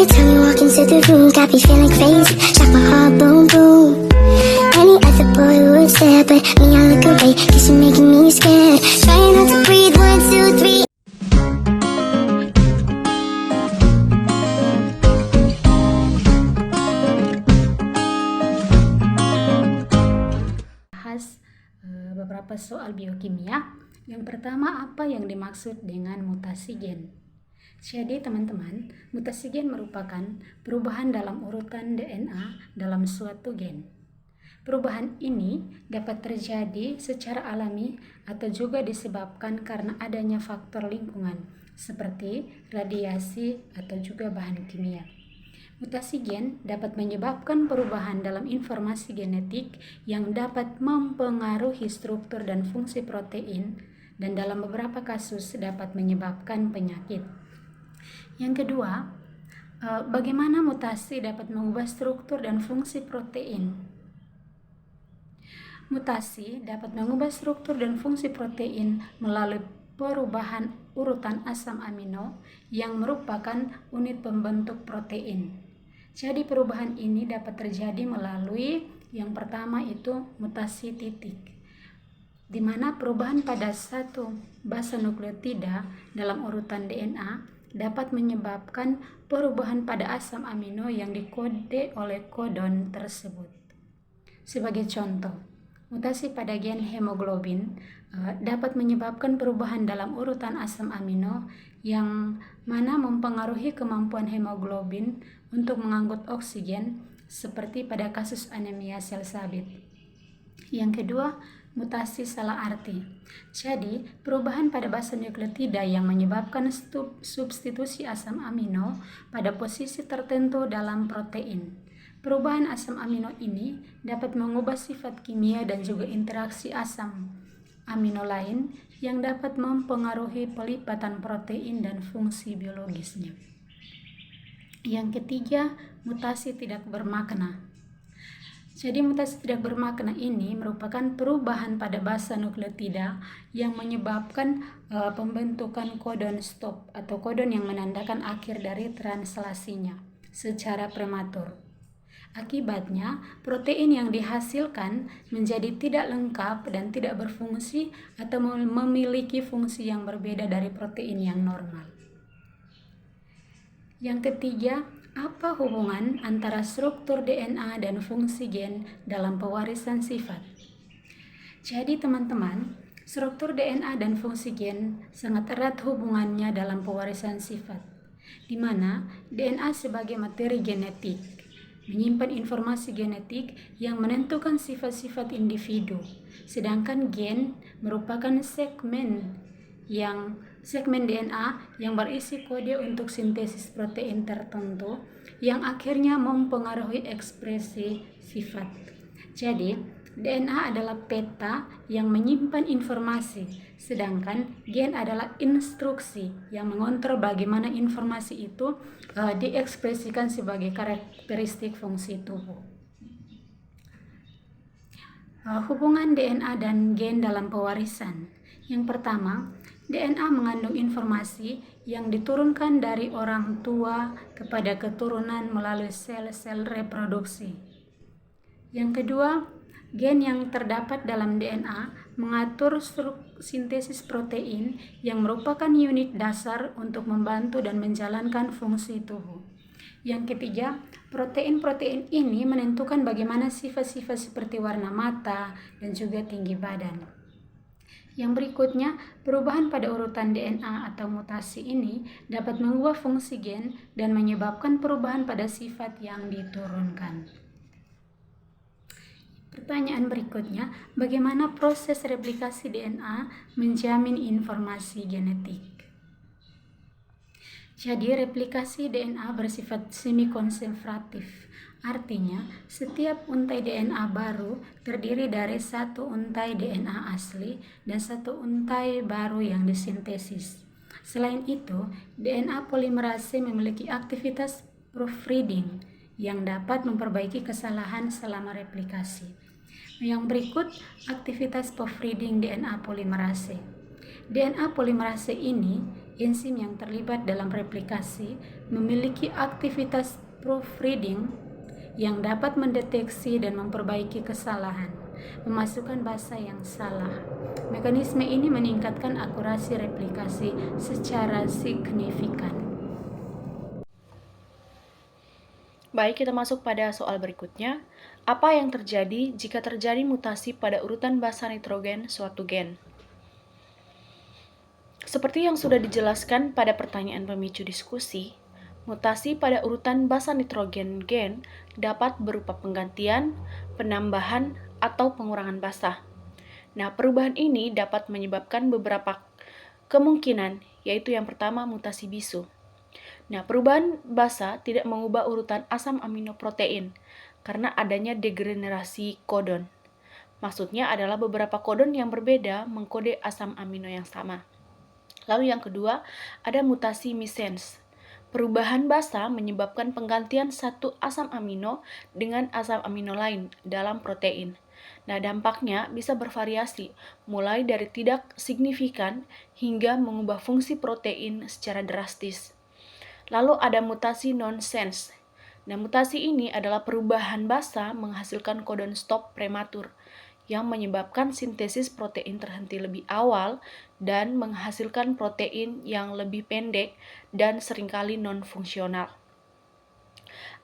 time you walk into the room, got me feeling crazy, shot my heart boom boom. Any other boy would stare, but me I look away, cause you're making me scared. Trying not to breathe, 1, 2, 3. Beberapa soal biokimia. Yang pertama, apa yang dimaksud dengan mutasi gen? Jadi teman-teman, mutasi gen merupakan perubahan dalam urutan DNA dalam suatu gen. Perubahan ini dapat terjadi secara alami atau juga disebabkan karena adanya faktor lingkungan seperti radiasi atau juga bahan kimia. Mutasi gen dapat menyebabkan perubahan dalam informasi genetik yang dapat mempengaruhi struktur dan fungsi protein dan dalam beberapa kasus dapat menyebabkan penyakit. Yang kedua, bagaimana mutasi dapat mengubah struktur dan fungsi protein? Mutasi dapat mengubah struktur dan fungsi protein melalui perubahan urutan asam amino yang merupakan unit pembentuk protein. Jadi perubahan ini dapat terjadi melalui yang pertama itu mutasi titik, di mana perubahan pada satu basa nukleotida dalam urutan DNA dapat menyebabkan perubahan pada asam amino yang dikode oleh kodon tersebut. Sebagai contoh, mutasi pada gen hemoglobin dapat menyebabkan perubahan dalam urutan asam amino yang mana mempengaruhi kemampuan hemoglobin untuk mengangkut oksigen seperti pada kasus anemia sel sabit. Yang kedua, mutasi salah arti. Jadi, perubahan pada basa nukleotida yang menyebabkan substitusi asam amino pada posisi tertentu dalam protein. Perubahan asam amino ini dapat mengubah sifat kimia dan juga interaksi asam amino lain yang dapat mempengaruhi pelipatan protein dan fungsi biologisnya. Yang ketiga, mutasi tidak bermakna. Jadi mutasi tidak bermakna ini merupakan perubahan pada basa nukleotida yang menyebabkan pembentukan kodon stop atau kodon yang menandakan akhir dari translasinya secara prematur. Akibatnya, protein yang dihasilkan menjadi tidak lengkap dan tidak berfungsi atau memiliki fungsi yang berbeda dari protein yang normal. Yang ketiga, apa hubungan antara struktur DNA dan fungsi gen dalam pewarisan sifat? Jadi teman-teman, struktur DNA dan fungsi gen sangat erat hubungannya dalam pewarisan sifat, di mana DNA sebagai materi genetik menyimpan informasi genetik yang menentukan sifat-sifat individu, sedangkan gen merupakan segmen DNA yang berisi kode untuk sintesis protein tertentu yang akhirnya mempengaruhi ekspresi sifat. Jadi, DNA adalah peta yang menyimpan informasi, sedangkan gen adalah instruksi yang mengontrol bagaimana informasi itu diekspresikan sebagai karakteristik fungsi tubuh. Hubungan DNA dan gen dalam pewarisan. Yang pertama, DNA mengandung informasi yang diturunkan dari orang tua kepada keturunan melalui sel-sel reproduksi. Yang kedua, gen yang terdapat dalam DNA mengatur sintesis protein yang merupakan unit dasar untuk membantu dan menjalankan fungsi tubuh. Yang ketiga, protein-protein ini menentukan bagaimana sifat-sifat seperti warna mata dan juga tinggi badan. Yang berikutnya, perubahan pada urutan DNA atau mutasi ini dapat mengubah fungsi gen dan menyebabkan perubahan pada sifat yang diturunkan. Pertanyaan berikutnya, bagaimana proses replikasi DNA menjamin informasi genetik? Jadi, replikasi DNA bersifat semi-konservatif. Artinya, setiap untai DNA baru terdiri dari satu untai DNA asli dan satu untai baru yang disintesis. Selain itu, DNA polimerase memiliki aktivitas proofreading yang dapat memperbaiki kesalahan selama replikasi. Yang berikut, aktivitas proofreading DNA polimerase. DNA polimerase ini enzim yang terlibat dalam replikasi memiliki aktivitas proofreading yang dapat mendeteksi dan memperbaiki kesalahan, memasukkan bahasa yang salah. Mekanisme ini meningkatkan akurasi replikasi secara signifikan. Baik, kita masuk pada soal berikutnya. Apa yang terjadi jika terjadi mutasi pada urutan basa nitrogen suatu gen? Seperti yang sudah dijelaskan pada pertanyaan pemicu diskusi, mutasi pada urutan basa nitrogen gen dapat berupa penggantian, penambahan, atau pengurangan basa. Nah, perubahan ini dapat menyebabkan beberapa kemungkinan, yaitu yang pertama mutasi bisu. Nah, perubahan basa tidak mengubah urutan asam amino protein karena adanya degenerasi kodon. Maksudnya adalah beberapa kodon yang berbeda mengkode asam amino yang sama. Lalu yang kedua, ada mutasi missense. Perubahan basa menyebabkan penggantian satu asam amino dengan asam amino lain dalam protein. Nah, dampaknya bisa bervariasi, mulai dari tidak signifikan hingga mengubah fungsi protein secara drastis. Lalu ada mutasi nonsense. Nah, mutasi ini adalah perubahan basa menghasilkan kodon stop prematur yang menyebabkan sintesis protein terhenti lebih awal dan menghasilkan protein yang lebih pendek dan seringkali non-fungsional.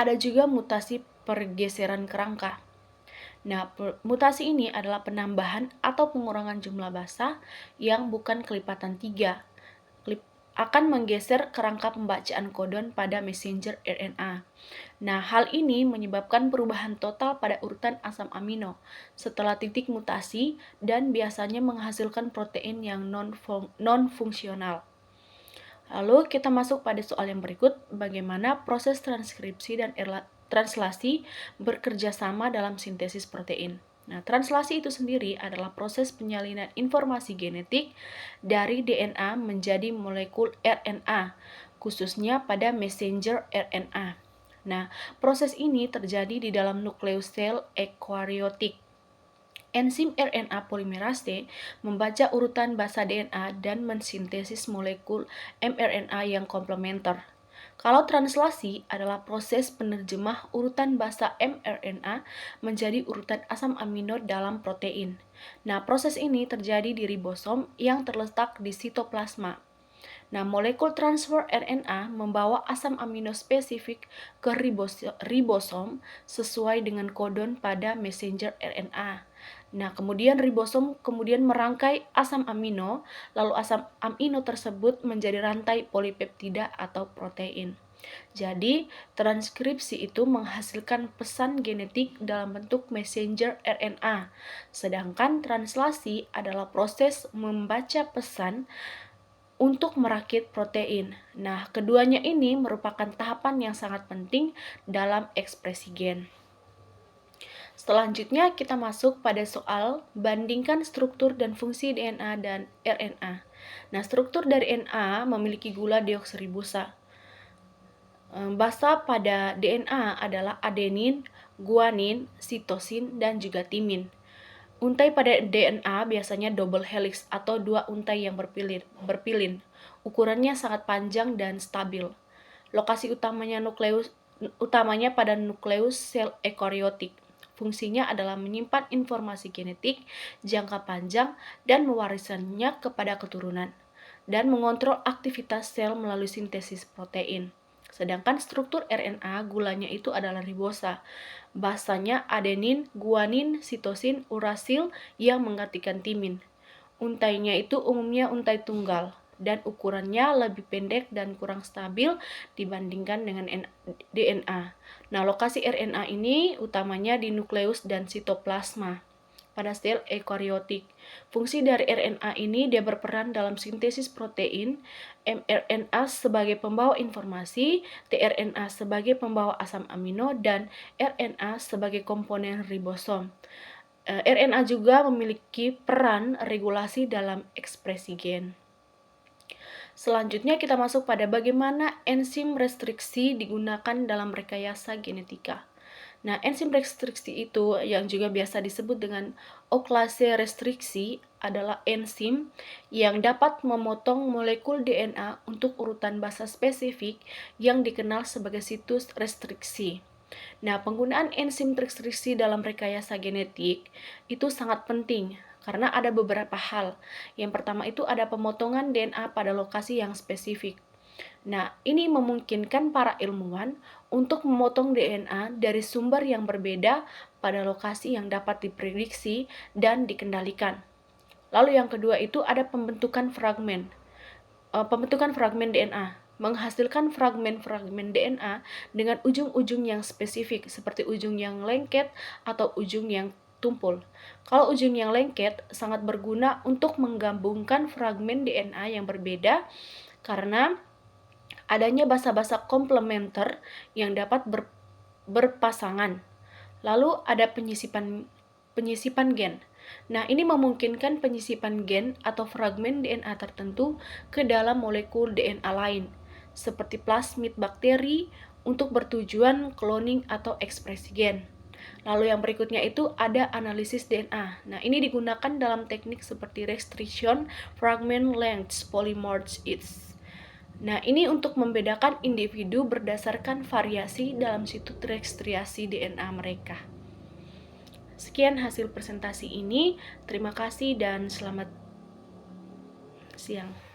Ada juga mutasi pergeseran kerangka. Nah, mutasi ini adalah penambahan atau pengurangan jumlah basa yang bukan kelipatan 3, akan menggeser kerangka pembacaan kodon pada messenger RNA. Nah, hal ini menyebabkan perubahan total pada urutan asam amino setelah titik mutasi dan biasanya menghasilkan protein yang non-fungsional. Lalu kita masuk pada soal yang berikut, bagaimana proses transkripsi dan translasi bekerja sama dalam sintesis protein. Nah, translasi itu sendiri adalah proses penyalinan informasi genetik dari DNA menjadi molekul RNA, khususnya pada messenger RNA. Nah, proses ini terjadi di dalam nukleus sel eukariotik. Enzim RNA polimerase membaca urutan basa DNA dan mensintesis molekul mRNA yang komplementer. Kalau translasi adalah proses penerjemah urutan basa mRNA menjadi urutan asam amino dalam protein. Nah, proses ini terjadi di ribosom yang terletak di sitoplasma. Nah, molekul transfer RNA membawa asam amino spesifik ke ribosom sesuai dengan kodon pada messenger RNA. Nah, kemudian ribosom merangkai asam amino, lalu asam amino tersebut menjadi rantai polipeptida atau protein. Jadi, transkripsi itu menghasilkan pesan genetik dalam bentuk messenger RNA, sedangkan translasi adalah proses membaca pesan untuk merakit protein. Nah, keduanya ini merupakan tahapan yang sangat penting dalam ekspresi gen. Selanjutnya kita masuk pada soal bandingkan struktur dan fungsi DNA dan RNA. Nah, struktur dari DNA memiliki gula deoksiribosa. Basa pada DNA adalah adenin, guanin, sitosin, dan juga timin. Untai pada DNA biasanya double helix atau dua untai yang berpilin. Ukurannya sangat panjang dan stabil. Lokasi utamanya pada nukleus sel eukariotik. Fungsinya adalah menyimpan informasi genetik jangka panjang dan mewariskannya kepada keturunan, dan mengontrol aktivitas sel melalui sintesis protein. Sedangkan struktur RNA, gulanya itu adalah ribosa. Basanya adenin, guanin, sitosin, urasil yang menggantikan timin. Untainya itu umumnya untai tunggal, dan ukurannya lebih pendek dan kurang stabil dibandingkan dengan DNA. Nah, lokasi RNA ini utamanya di nukleus dan sitoplasma pada sel eukariotik. Fungsi dari RNA ini dia berperan dalam sintesis protein, mRNA sebagai pembawa informasi, tRNA sebagai pembawa asam amino, dan RNA sebagai komponen ribosom. RNA juga memiliki peran regulasi dalam ekspresi gen. Selanjutnya kita masuk pada bagaimana enzim restriksi digunakan dalam rekayasa genetika. Nah, enzim restriksi itu yang juga biasa disebut dengan oklase restriksi adalah enzim yang dapat memotong molekul DNA untuk urutan basa spesifik yang dikenal sebagai situs restriksi. Nah, penggunaan enzim restriksi dalam rekayasa genetik itu sangat penting karena ada beberapa hal. Yang pertama itu ada pemotongan DNA pada lokasi yang spesifik. Nah, ini memungkinkan para ilmuwan untuk memotong DNA dari sumber yang berbeda pada lokasi yang dapat diprediksi dan dikendalikan. Lalu yang kedua itu ada pembentukan fragmen DNA, menghasilkan fragmen-fragmen DNA dengan ujung-ujung yang spesifik seperti ujung yang lengket atau ujung yang tumpul. Kalau ujung yang lengket sangat berguna untuk menggabungkan fragmen DNA yang berbeda karena adanya basa-basa komplementer yang dapat berpasangan. Lalu ada penyisipan gen. Nah, ini memungkinkan penyisipan gen atau fragmen DNA tertentu ke dalam molekul DNA lain, seperti plasmid bakteri untuk bertujuan cloning atau ekspresi gen. Lalu yang berikutnya itu ada analisis DNA. Nah, ini digunakan dalam teknik seperti restriction fragment length polymorphism. Nah, ini untuk membedakan individu berdasarkan variasi dalam situs restriasi DNA mereka. Sekian hasil presentasi ini. Terima kasih dan selamat siang.